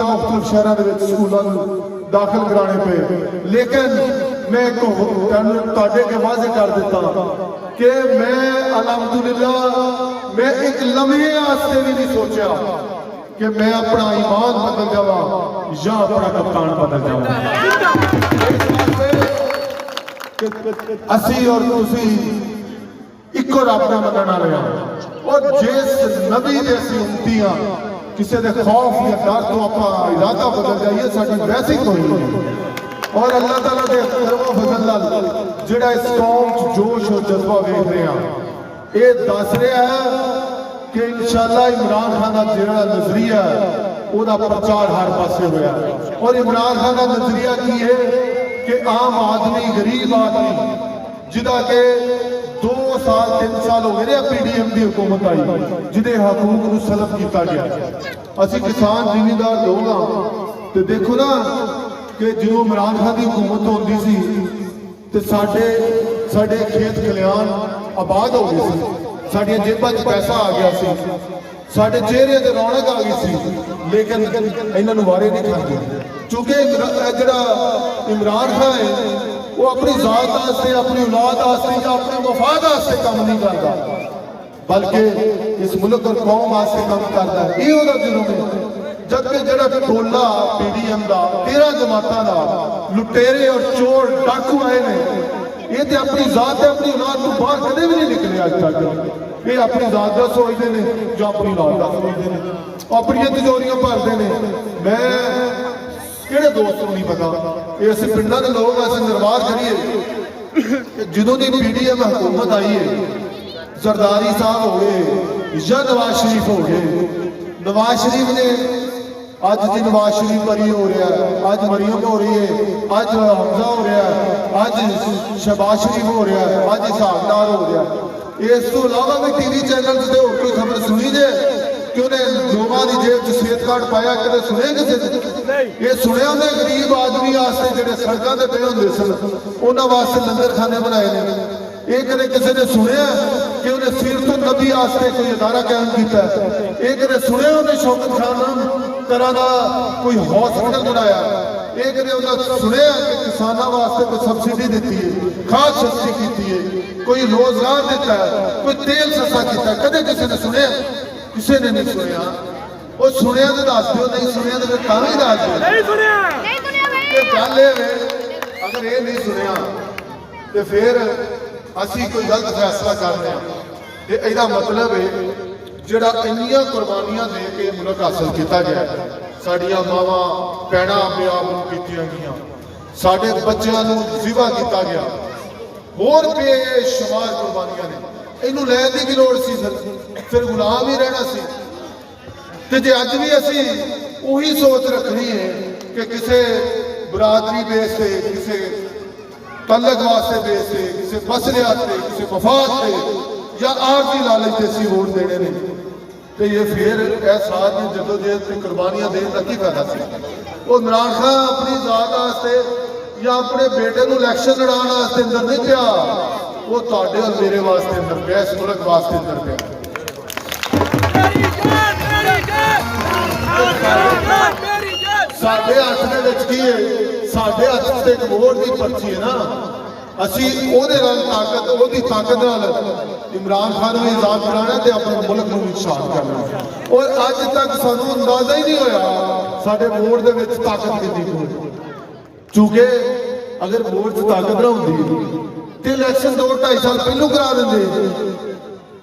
मुख्तलिफ शहरों के स्कूलों दाखिल कराने पे, लेकिन मैं के वाजे कर दिता कि मैं अलहमदुलिल्लाह मैं एक लम्हे वास्ते भी नहीं सोचा कि मैं अपना ईमान बदल जावा या अपना कप्तान बदल जावा। असी और तुसी इको रब का मनण वाले हां और जिस नबी दे असी उम्मती हां किसी के खौफ या डर तो अपना इरादा बदल जाइए साडी वैसे कोई नहीं। और अल्लाह ताला दे करम फजल नाल जिहड़ा इस कौम च जोश और जज्बा वेख रहे हैं ये दस रहा है कि इंशाअल्लाह इमरान खान का जिहड़ा नजरिया है उसका प्रचार हर पासे होया। और इमरान खान का नजरिया की है कि आम आदमी गरीब आदमी जिदा के 2 साल 3 साल हो गए PDM की हुकूमत आई जिहदे हकूक नूं सलब किया गया। असी किसान जिमीदार लोग हाँ तो देखो ना कि जो इमरान खान की हुकूमत होती सी ते साडे खेत खलियान आबाद हो गए सी, साडियां जेबां च पैसा आ गया सी, साडे चेहरे ते रौनक आ गई सी, लेकिन इन्हां नूं वारे नहीं खांदे क्योंकि जिहड़ा इमरान खान है वो अपनी जात वास्ते अपनी औलाद वास्ते या अपने मफाद वास्ते काम नहीं करता बल्कि इस मुल्क और कौम वास्ते काम करता है। ये उसका जुर्म है। जबकि जिहड़ा टोला PDM का 13 जमातां दा लुटेरे और चोर डाकू आए ने ये तो अपनी जात अपनी औलाद को बाहर कदे भी नहीं निकले अज तक। ये अपनी जात का सोचते हैं जो अपनी औलाद का सोचते हैं, अपनी तिजोरियां भरते हैं। मैं किहड़े दोस्त को नहीं पता ये असीं पिंडां दे लोग असीं निर्वार करिए जदों दी PDM हुकूमत आई है सरदारी साहब हो गए या नवाज शरीफ हो गए। नवाज शरीफ ने अज जी नवाज शरीफ मरी हो रहा है, अज मरियम हो रही है, अज हमजा हो रहा है, अज शहबाज शरीफ हो रहा है, अज हिसाबदार हो रहा है। इस तो इलावा भी TV चैनल से होर कोई खबर सुनी जे कि उन्हें लोगों की जेब च सेहत कार्ड पाया कदे सुने किसी ये सुने उन्हें गरीब आदमी वास्ते जिहड़े सड़कों ते पे हुंदे सन उन्हां वास्ते लंगर खाने बनाए ने। ये कदे किसी ने सुनिया कि उन्हें सीरतुन नबी वास्ते कोई अदारा कायम किया। ये कदे सुने उन्हें शौकत खान तरह का कोई हॉस्पिटल बनाया। ये कदे उन्हें सुनिया कि किसानों वास्ते कोई सब्सिडी दी है, खाद सस्ती की है, कोई रोजगार दिता है, कोई तेल सस्ता किया। कदे किसी ने सुनिया? किसी ने नहीं सुनिया। वो सुनिया तो दस दो, नहीं सुनिया तो फिर भी दस दो। गल ये अगर ये नहीं सुनिया तो फिर असी कोई गलत फैसला कर रहे हैं। इसका मतलब है जिहड़ा इन्नियां कुर्बानियां दे के मुल्क हासिल किया गया, साडियां मावां भैणां प्यार कीतियां गईयां, साडे बच्चों नूं जिवा किया गया, होर बेशुमार कुर्बानियां ने। इनू लैण दी की लोड़ सी? फिर गुलाम ही रहना सी। ते जे अज भी असी उही सोच रखनी है कि किसी बरादरी बेस से, किसी तलक वास्ते बेस से, किसी मसलियात से, किसी मफाद से या आरजी लालच से असी वोट देने ने तो ये फिर साथ में जदोजहद से कुर्बानियां देने का की फायदा सी? वो इमरान खान अपनी जात वास्ते या अपने बेटे को इलैक्शन लड़ाने वास्ते अंदर नहीं पिया, वो तुहाडे और मेरे वास्ते अंदर पिया, इस मुल्क वास्ते अंदर पिया। साडे हथ दे विच की है? साडे हथ ते एक वोट की पर्ची है ना। असी ओहदे नाल ताकत ओहदी ताकत नाल इमरान खान नूं आजाद कराना ते अपने मुल्क नूं शांत करना। और अज तक सानूं अंदाजा ही नहीं होया साडे वोट दे विच ताकत कितनी है। चूंकि अगर वोट च ताकत ना होंदी तो इलैक्शन 2-2.5 साल पहलों करा देंगे,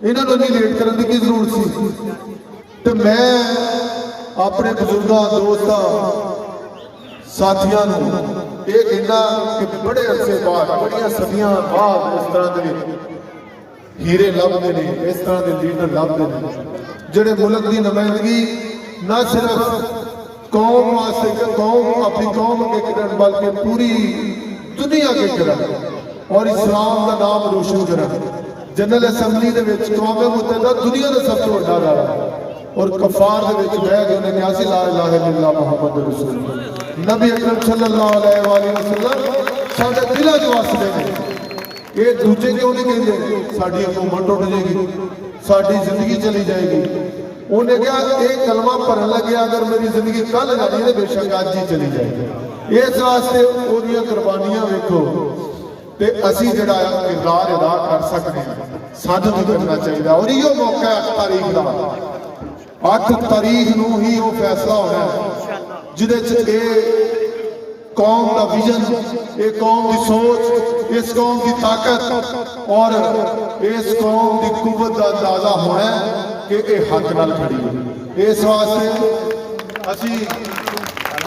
इन्हों को नहीं लेट करने की जरूरत सी। तो मैं अपने बुजुर्गों दोस्तों साथियों ये कहना कि बड़े अरसे बाद बड़िया सदियां बाद इस तरह के हीरे लभते हैं, इस तरह के लीडर लभते हैं जिहड़े मुल्क की नुमाइंदगी न सिर्फ कौम वास्ते कौम अपनी कौम के करन बल्कि पूरी दुनिया के करन और इस्लाम का नाम रोशन करन। जनरल असैम्बली के कौम मुतहदा दुनिया का सब तो बड़ा अदारा और कफार के बह के उन्हें न्यासी ला इलाहा इल्लल्लाह मुहम्मद रसूलुल्लाह नबी अकरम सल्लल्लाहु अलैहि वसल्लम साडे दिलों च वसदे ने। ये दूजे क्यों नहीं कहते साडी हुकूमत टुट जाएगी, साडी जिंदगी चली जाएगी? ਉਹਨੇ ਕਿਹਾ ਇਹ ਕਲਮਾ ਭਰਨ ਲੱਗਿਆ ਅਗਰ ਮੇਰੀ ਜ਼ਿੰਦਗੀ ਕੱਲ ਜਾਣੀ ਤੇ ਬੇਸ਼ੱਕ ਅੱਜ ਹੀ ਚਲੀ ਜਾਏ। ਇਸ ਵਾਸਤੇ ਉਹਦੀਆਂ ਕੁਰਬਾਨੀਆਂ ਵੇਖੋ ਤੇ ਅਸੀਂ ਜਿਹੜਾ ਆ ਕਿਰਦਾਰ ਅਦਾ ਕਰ ਸਕਦੇ ਹਾਂ, ਸਾਨੂੰ ਵੀ ਕਰਨਾ ਚਾਹੀਦਾ। ਔਰ ਇਹੋ ਮੌਕਾ ਹੈ 8 ਤਾਰੀਖ ਦਾ। 8 ਤਾਰੀਖ ਨੂੰ ਹੀ ਉਹ ਫੈਸਲਾ ਹੋਣਾ ਜਿਹਦੇ 'ਚ ਇਹ कौम का विजन, एक कौम की सोच, इस कौम की ताकत और इस कौम की कुव्वत का अंदाजा होना है कि यह हक नाल खड़ी है। इस वास्ते असी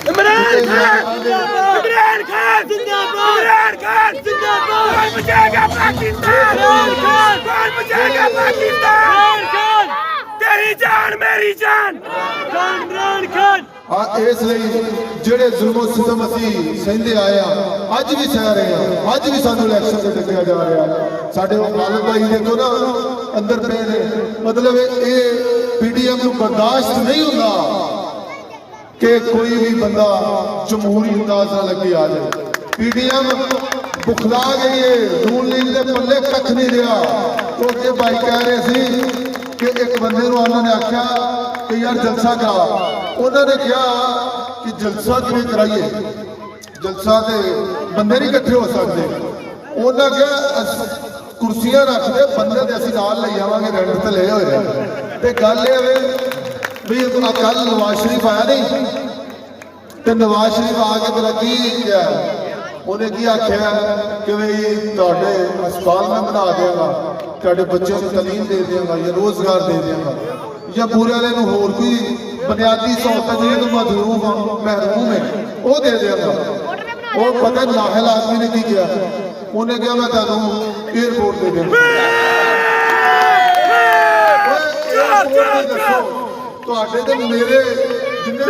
इमरान खान जिंदाबाद, इमरान खान जिंदाबाद, इमरान खान जिंदाबाद, कौन बचाएगा पाकिस्तान, इमरान खान कौन बचाएगा पाकिस्तान, इमरान खान तेरी जान मेरी जान, इमरान खान। इसलिए ਜਿਹੜੇ ਜ਼ੁਲਮ ਸਿਤਮ ਅਸੀਂ ਸਹਿੰਦੇ ਆਏ ਆ, ਅੱਜ ਵੀ ਸਹਿ ਰਹੇ ਆ, ਅੱਜ ਵੀ ਸਾਨੂੰ ਇਲੈਕਸ਼ਨ ਤੇ ਡੱਕਿਆ ਜਾ ਰਿਹਾ। ਸਾਡੇ ਖਾਲਦ ਭਾਈ ਦੇਖੋ ਨਾ ਅੰਦਰ ਪਏ ਨੇ, ਮਤਲਬ ਇਹ ਪੀਡੀਐਮ ਨੂੰ ਬਰਦਾਸ਼ਤ ਨਹੀਂ ਹੁੰਦਾ ਕਿ ਕੋਈ ਵੀ ਬੰਦਾ ਜਮਹੂਰੀ ਅੰਦਾਜ਼ ਨਾਲ ਅੱਗੇ ਆ ਜਾਏ। ਪੀਡੀਐਮ ਬੁਖਲਾ ਗਈ ਹੈ, ਨੂਨ ਲੀਗ ਦੇ ਪੱਲੇ ਕੱਖ ਨਹੀਂ ਰਿਹਾ। ਉਹ ਅੱਗੇ ਭਾਈ ਕਹਿ ਰਹੇ ਸੀ ਕਿ ਇੱਕ ਬੰਦੇ ਨੂੰ ਉਹਨਾਂ ਨੇ ਆਖਿਆ ਕਿ ਯਾਰ ਜਲਸਾ ਕਰਾ। ਉਹਨਾਂ ਨੇ ਕਿਹਾ ਕਿ ਜਲਸਾ ਕਿਵੇਂ ਕਰਾਈਏ, ਜਲਸਾ ਤੇ ਬੰਦੇ ਨਹੀਂ ਇਕੱਠੇ ਹੋ ਸਕਦੇ। ਉਹਨਾਂ ਕਿਹਾ ਕੁਰਸੀਆਂ ਰੱਖ ਦੇ, ਬੰਦੇ ਤੇ ਅਸੀਂ ਨਾਲ ਲਈ ਆਵਾਂਗੇ, ਰੈਂਟ ਤੇ ਲਏ ਹੋਏ ਆ। ਤੇ ਗੱਲ ਇਹ ਵੇ ਵੀ ਕੱਲ ਨਵਾਜ਼ ਸ਼ਰੀਫ ਆਇਆ ਨਹੀਂ, ਤੇ ਨਵਾਜ਼ ਸ਼ਰੀਫ ਆ ਕੇ ਮੇਰਾ ਕੀ ਕਿਹਾ, ਉਹਨੇ ਕੀ ਆਖਿਆ ਕਿ ਵੀ ਤੁਹਾਡੇ ਹਸਪਤਾਲ ਮੈਂ ਬਣਾ ਦੇਵਾਂਗਾ, ਤੁਹਾਡੇ ਬੱਚਿਆਂ ਨੂੰ ਤਾਲੀਮ ਦੇ ਦੇਵਾਂਗਾ ਜਾਂ ਰੋਜ਼ਗਾਰ ਦੇ ਦੇਵਾਂਗਾ, ਜਾਂ ਪੂਰੇ ਵਾਲੇ ਨੂੰ ਹੋਰ ਕੋਈ ਬੁਨਿਆਦੀ ਸਹੂਲਤਾਂ ਜਿਹੜੀਆਂ ਤੋਂ ਮਹਿਰੂਮ ਹੈ ਉਹ ਦੇ ਦੇਵਾਂਗਾ। ਉਹ ਪਤਾ ਨਾਹਿਲ ਆਦਮੀ ਨੇ ਕੀ ਕਿਹਾ, ਉਹਨੇ ਕਿਹਾ ਮੈਂ ਤੁਹਾਨੂੰ ਏਅਰਪੋਰਟ ਦੇ ਦੇਵਾਂਗਾ। ਤੁਹਾਡੇ ਤੇ ਮੇਰੇ ਜਿੰਨੇ